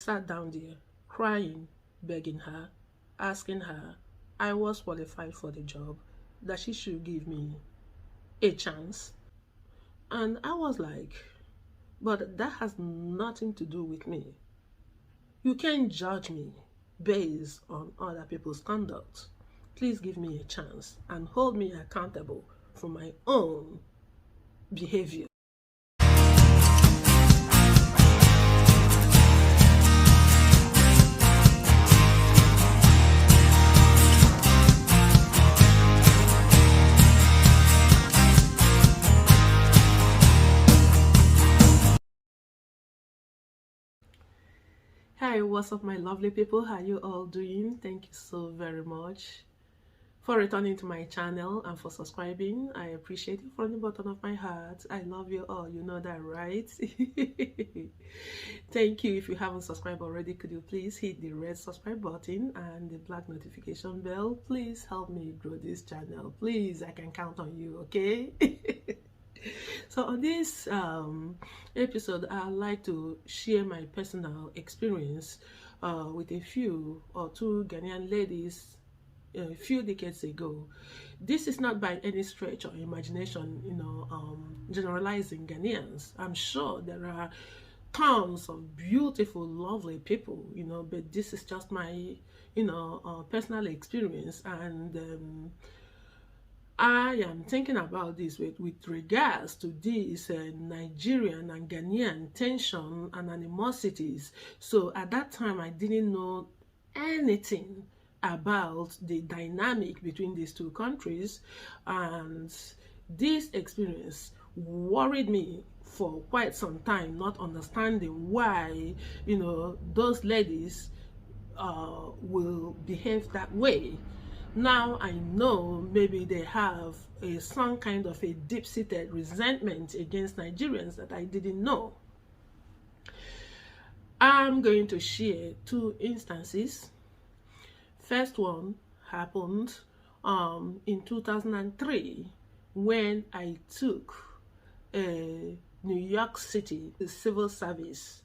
Sat down there, crying, begging her, asking her I was qualified for the job, that she should give me a chance. And I was like, but that has nothing to do with me. You can't judge me based on other people's conduct. Please give me a chance and hold me accountable for my own behavior. Hi, what's up my lovely people? How you all doing? Thank you so very much for returning to my channel and for subscribing. I appreciate it from the bottom of my heart. I love you all, you know that, right? Thank you. If you haven't subscribed already, could you please hit the red subscribe button and the black notification bell? Please help me grow this channel. Please, I can count on you, okay? So on this episode, I'd like to share my personal experience with a few or two Ghanaian ladies a few decades ago. This is not by any stretch or imagination, generalizing Ghanaians. I'm sure there are tons of beautiful, lovely people, but this is just my, personal experience. And I am thinking about this with regards to this Nigerian and Ghanaian tension and animosities. So at that time, I didn't know anything about the dynamic between these two countries, and this experience worried me for quite some time, not understanding why, those ladies will behave that way. Now I know maybe they have some kind of a deep-seated resentment against Nigerians that I didn't know. I'm going to share two instances. First one happened in 2003 when I took a New York City civil service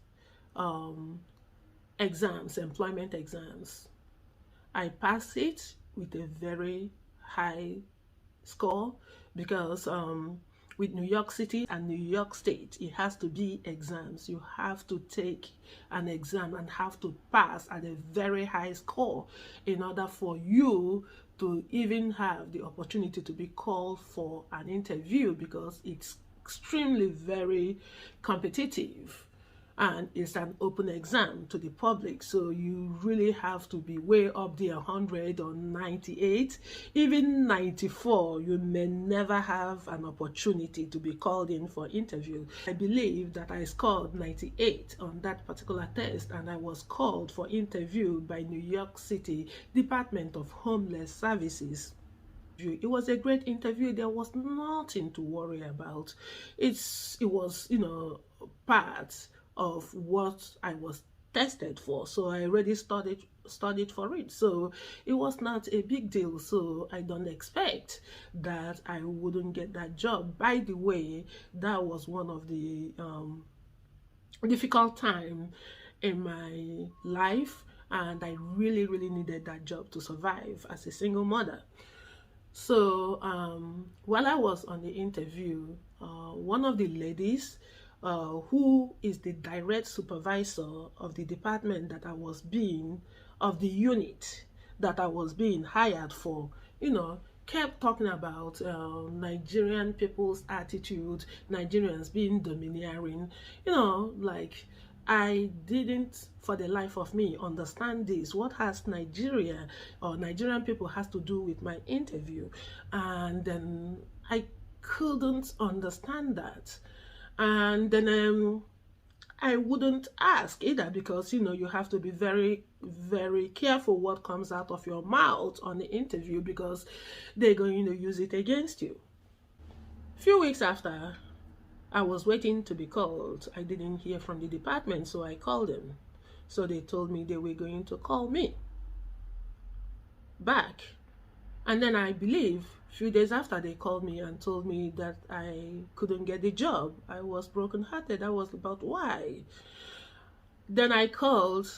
exams, employment exams. I passed it with a very high score because with New York City and New York State, it has to be exams. You have to take an exam and have to pass at a very high score in order for you to even have the opportunity to be called for an interview, because it's extremely very competitive. And it's an open exam to the public, so you really have to be way up there, 100 or 98, even 94. You may never have an opportunity to be called in for interview. I believe that I scored 98 on that particular test, and I was called for interview by New York City Department of Homeless Services. It was a great interview. There was nothing to worry about. It was, part of what I was tested for, so I already studied for it, so it was not a big deal. So I don't expect that I wouldn't get that job. By the way, that was one of the difficult time in my life, and I really needed that job to survive as a single mother. So while I was on the interview, one of the ladies who is the direct supervisor of the department that I was of the unit that I was being hired for, kept talking about Nigerian people's attitude, Nigerians being domineering, like I didn't, for the life of me, understand this. What has Nigeria or Nigerian people has to do with my interview? And then I couldn't understand that. And then I wouldn't ask either, because you have to be very careful what comes out of your mouth on the interview, because they're going to use it against you. A few weeks after I was waiting to be called, I didn't hear from the department, so I called them. So they told me they were going to call me back. And then I believe a few days after, they called me and told me that I couldn't get the job. I was brokenhearted. I was about, why? Then I called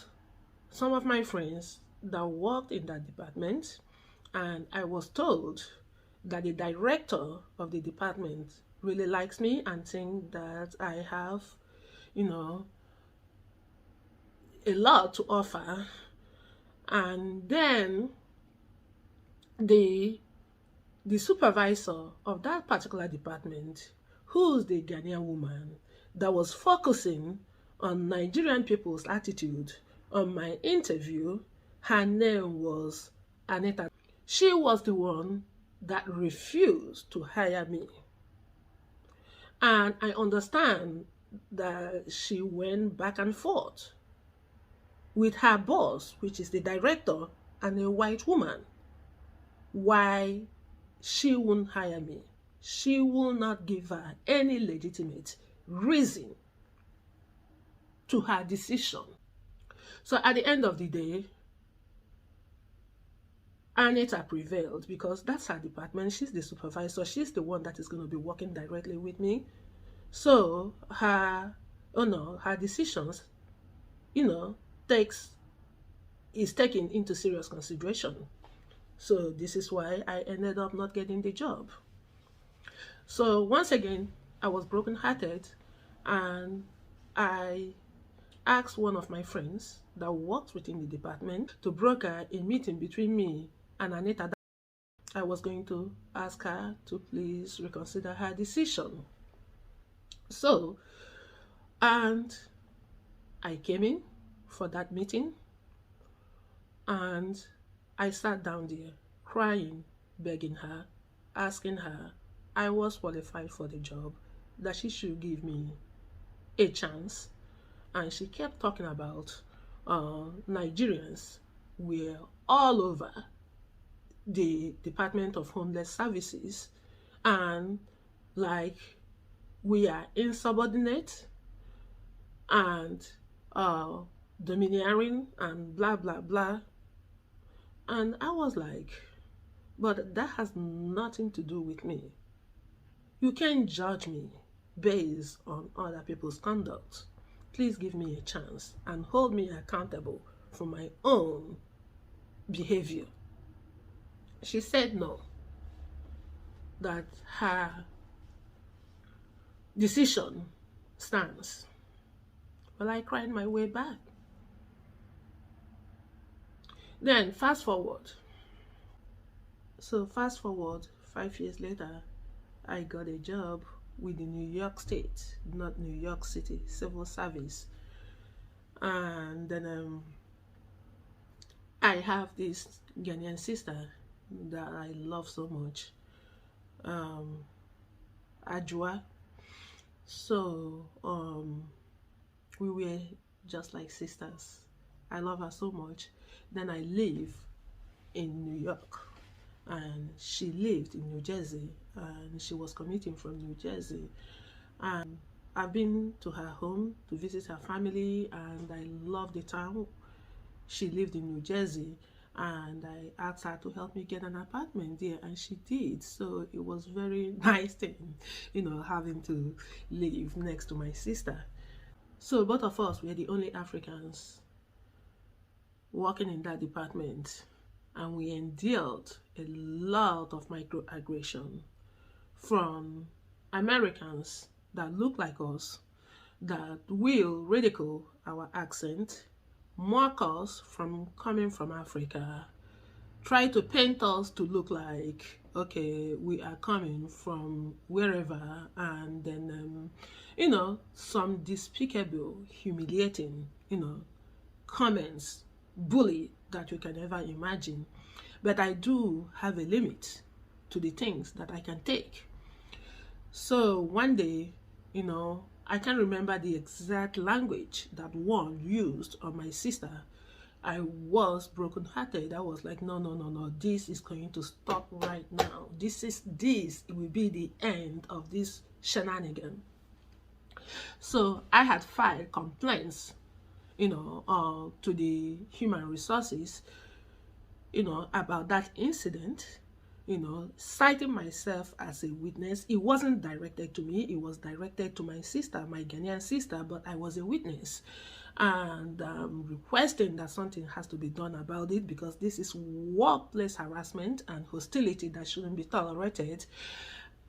some of my friends that worked in that department, and I was told that the director of the department really likes me and think that I have, you know, a lot to offer. And then the supervisor of that particular department, who's the Ghanaian woman that was focusing on Nigerian people's attitude on my interview, her name was Anita. She was the one that refused to hire me. And I understand that she went back and forth with her boss, which is the director, and a white woman. Why she won't hire me? She will not give her any legitimate reason to her decision. So at the end of the day, Anita prevailed because that's her department. She's the supervisor. She's the one that is going to be working directly with me. So her decisions, is taken into serious consideration. So this is why I ended up not getting the job. So once again, I was brokenhearted, and I asked one of my friends that worked within the department to broker a meeting between me and Anita. I was going to ask her to please reconsider her decision. So, and I came in for that meeting, and I sat down there crying, begging her, asking her I was qualified for the job, that she should give me a chance. And she kept talking about Nigerians were all over the Department of Homeless Services, and like we are insubordinate and domineering and blah blah blah. And I was like, but that has nothing to do with me. You can't judge me based on other people's conduct. Please give me a chance and hold me accountable for my own behavior. She said no, that her decision stands. Well, I cried my way back. Then fast forward. So fast forward 5 years later, I got a job with the New York State, not New York City, civil service. And then I have this Ghanaian sister that I love so much, Ajua. So we were just like sisters. I love her so much. Then I live in New York, and she lived in New Jersey, and she was commuting from New Jersey. And I've been to her home to visit her family, and I love the town. She lived in New Jersey, and I asked her to help me get an apartment there, and she did. So it was very nice thing, having to live next to my sister. So both of us were the only Africans working in that department, and we endured a lot of microaggression from Americans that look like us, that will ridicule our accent, mock us from coming from Africa, try to paint us to look like, okay, we are coming from wherever, and then, some despicable, humiliating, comments, bully that you can ever imagine. But I do have a limit to the things that I can take. So one day, I can't remember the exact language that one used on my sister. I was brokenhearted. I was like, no, this is going to stop right now. This will be the end of this shenanigan. So I had filed complaints, to the human resources, about that incident, citing myself as a witness. It wasn't directed to me, it was directed to my sister, my Ghanaian sister, but I was a witness. and requesting that something has to be done about it, because this is workplace harassment and hostility that shouldn't be tolerated.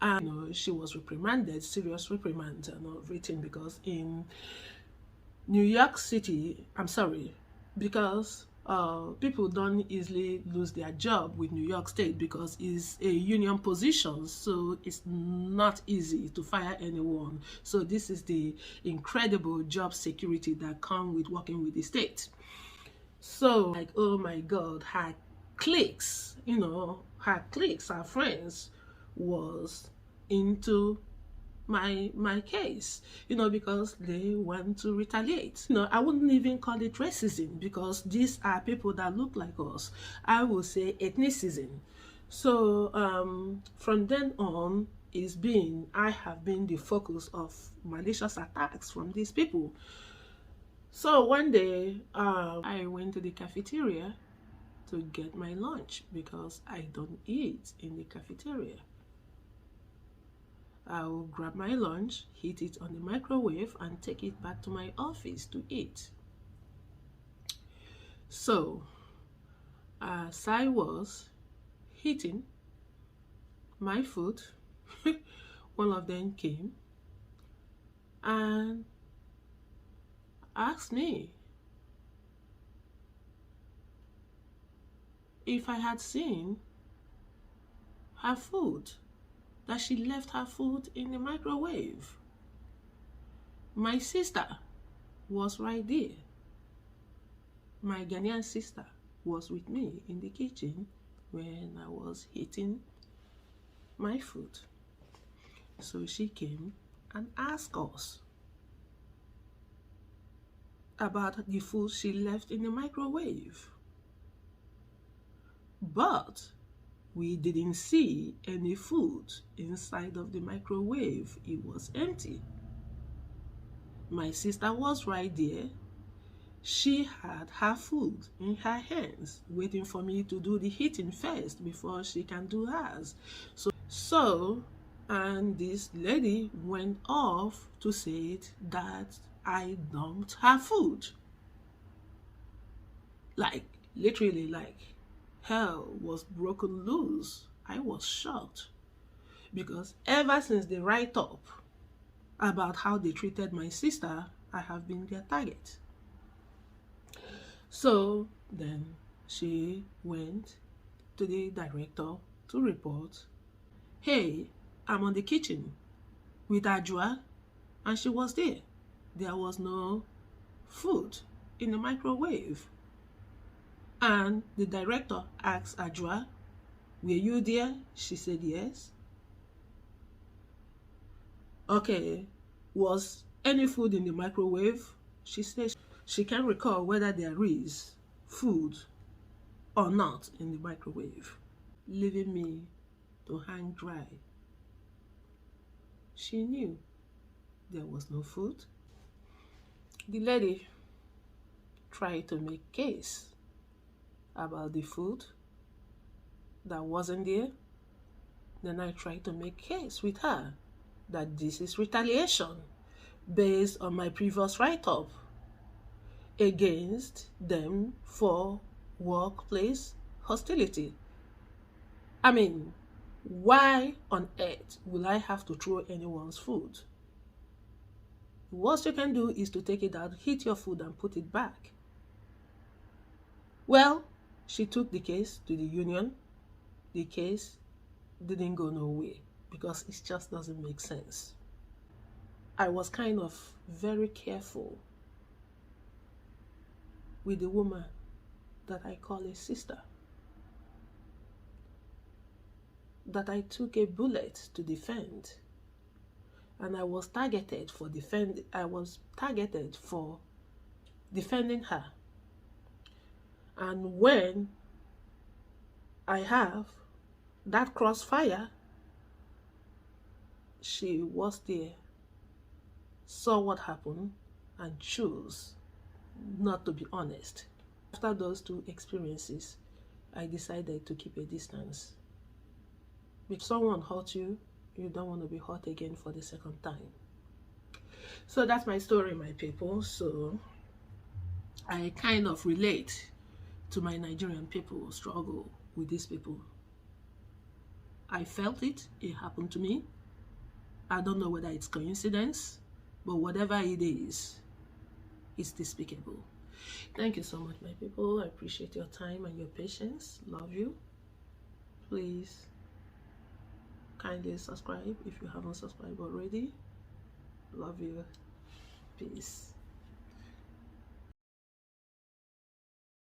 And you know, she was reprimanded, serious reprimand, not written, because in New York City, I'm sorry, because people don't easily lose their job with New York State because it's a union position, so it's not easy to fire anyone. So this is the incredible job security that comes with working with the state. So like, oh my God, her cliques, you know, her cliques, her friends was into my case, you know, because they want to retaliate. You know, I wouldn't even call it racism, because these are people that look like us. I would say ethnicism. So from then on, I have been the focus of malicious attacks from these people. So one day I went to the cafeteria to get my lunch, because I don't eat in the cafeteria. I'll grab my lunch, heat it on the microwave, and take it back to my office to eat. So, as I was heating my food, one of them came and asked me if I had seen her food, that she left her food in the microwave. My sister was right there. My Ghanaian sister was with me in the kitchen when I was heating my food. So she came and asked us about the food she left in the microwave. But we didn't see any food inside of the microwave. It was empty. My sister was right there. She had her food in her hands, waiting for me to do the heating first before she can do hers. And this lady went off to say that I dumped her food. Like, literally, like, hell was broken loose. I was shocked, because ever since the write-up about how they treated my sister, I have been their target. So then she went to the director to report, hey, I'm on the kitchen with Ajua, and she was there. There was no food in the microwave. And the director asked Ajua, were you there? She said yes. Okay, was any food in the microwave? She said she can't recall whether there is food or not in the microwave, leaving me to hang dry. She knew there was no food. The lady tried to make case about the food that wasn't there. Then I tried to make case with her that this is retaliation based on my previous write-up against them for workplace hostility. I mean, why on earth will I have to throw anyone's food? The worst you can do is to take it out, heat your food, and put it back. Well, she took the case to the union. The case didn't go nowhere because it just doesn't make sense. I was kind of very careful with the woman that I call a sister, that I took a bullet to defend, and I was targeted for defending her. And when I have that crossfire, she was there, saw what happened, and chose not to be honest. After those two experiences, I decided to keep a distance. If someone hurt you, you don't want to be hurt again for the second time. So that's my story, my people. So I kind of relate to my Nigerian people struggle with these people. I felt it. It happened to me. I don't know whether it's coincidence, but whatever it is, it's despicable. Thank you so much, my people. I appreciate your time and your patience. Love you. Please kindly subscribe if you haven't subscribed already. Love you. Peace.